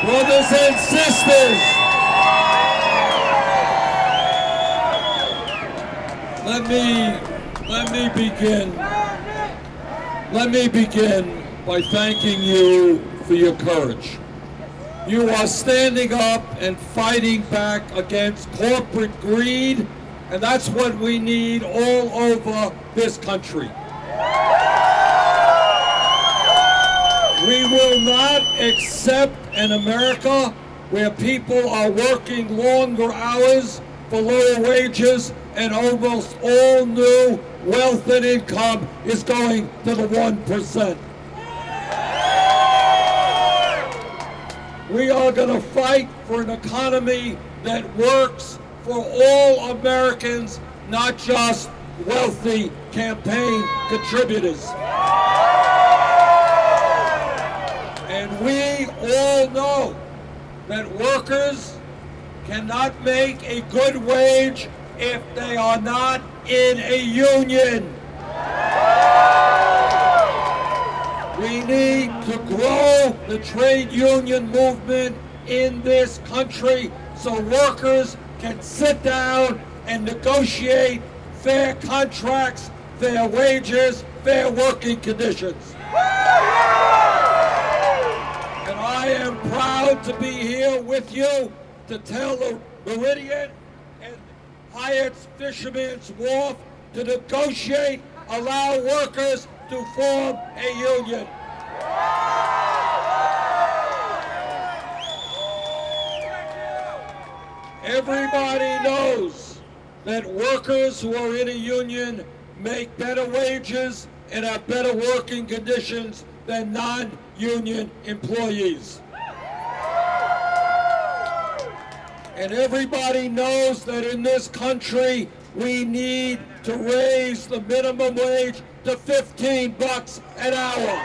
Brothers and sisters, let me begin by thanking you for your courage. You are standing up and fighting back against corporate greed, and that's what we need all over this country. We will not accept an America where people are working longer hours for lower wages and almost all new wealth and income is going to the 1%. We are going to fight for an economy that works for all Americans, not just wealthy campaign contributors. And we all know that workers cannot make a good wage if they are not in a union. We need to grow the trade union movement in this country so workers can sit down and negotiate fair contracts, fair wages, fair working conditions. And I am proud to be here with you to tell the Meridian and Hyatt's Fisherman's Wharf to negotiate, allow workers to form a union. Everybody knows that workers who are in a union make better wages and have better working conditions than non-union employees. And everybody knows that in this country, we need to raise the minimum wage to $15 an hour.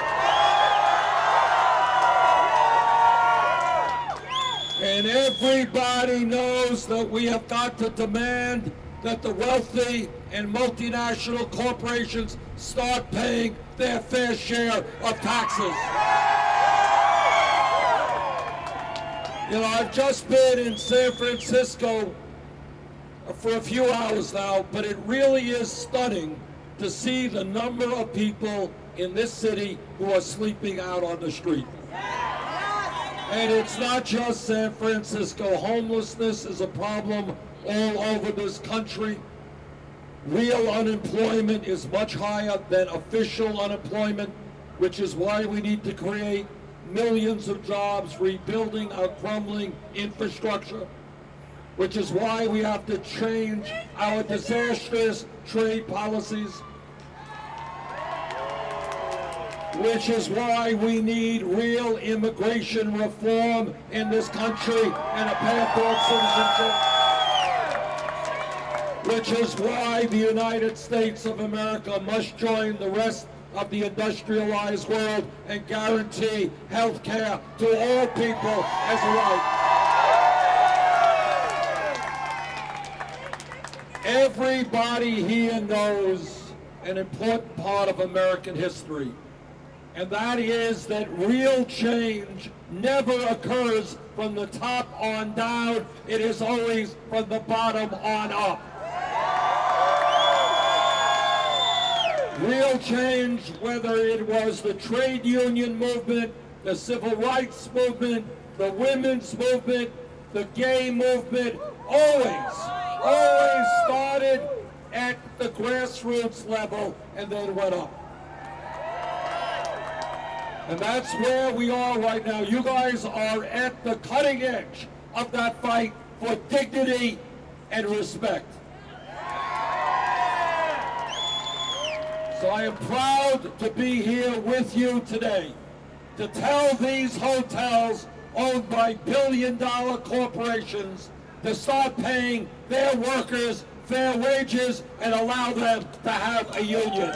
And everybody knows that we have got to demand that the wealthy and multinational corporations start paying their fair share of taxes. You know, I've just been in San Francisco for a few hours now, but it really is stunning to see the number of people in this city who are sleeping out on the street. And it's not just San Francisco. Homelessness is a problem all over this country. Real unemployment is much higher than official unemployment, which is why we need to create millions of jobs rebuilding our crumbling infrastructure, which is why we have to change our disastrous trade policies, which is why we need real immigration reform in this country and a path toward citizenship, which is why the United States of America must join the rest of the industrialized world and guarantee health care to all people as a right. Everybody here knows an important part of American history, and that is that real change never occurs from the top on down. It is always from the bottom on up. Real change, whether it was the trade union movement, the civil rights movement, the women's movement, the gay movement, always started at the grassroots level and then went up. And that's where we are right now. You guys are at the cutting edge of that fight for dignity and respect. So I am proud to be here with you today to tell these hotels owned by billion-dollar corporations to start paying their workers fair wages and allow them to have a union.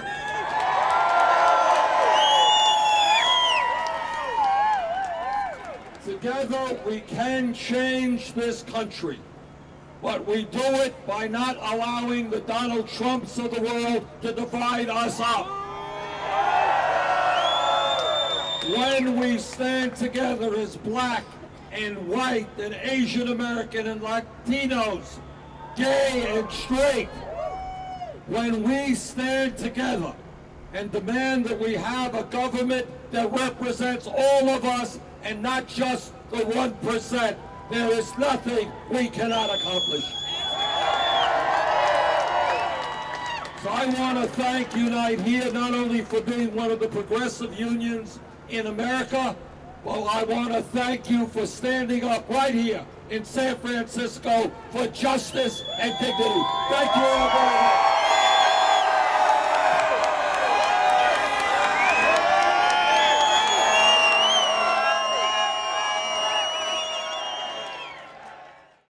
Together we can change this country. But we do it by not allowing the Donald Trumps of the world to divide us up. When we stand together as black, and white and Asian American and Latinos, gay and straight, when we stand together and demand that we have a government that represents all of us and not just the 1%, there is nothing we cannot accomplish. So I want to thank Unite Here not only for being one of the progressive unions in America, but I want to thank you for standing up right here in San Francisco for justice and dignity. Thank you all very much.